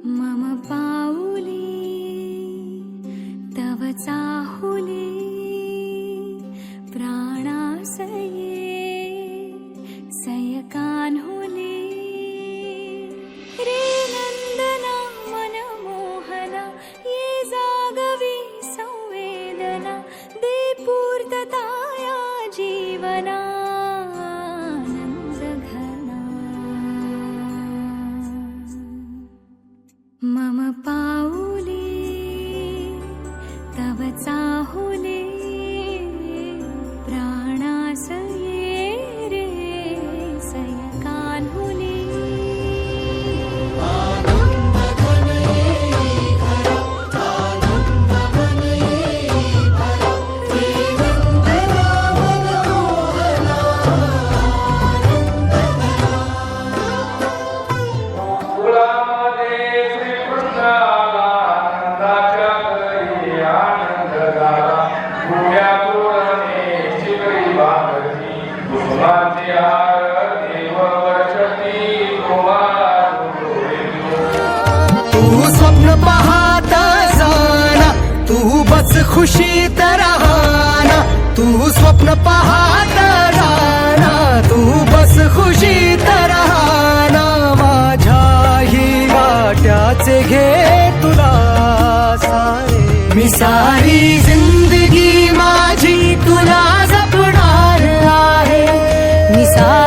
मम पाऊली तव चाहुली प्राणासये सयकान्हुली रे नंदना मनमोहना ये जागवी संवेदना दे पूर्तता या जीवना मम पाऊली तव चाहुली प्राणासये रे सयकान्हुली तू स्वप्न पाहत जाना, तू बस खुशीत राहना. तू स्वप्न पाहत जाना, तू बस खुशीत राहना. माझ्याही वाट्याचे घे तुला सारे, मी सारी जिंदगी माझी तुला जपणार आहे. मी सारी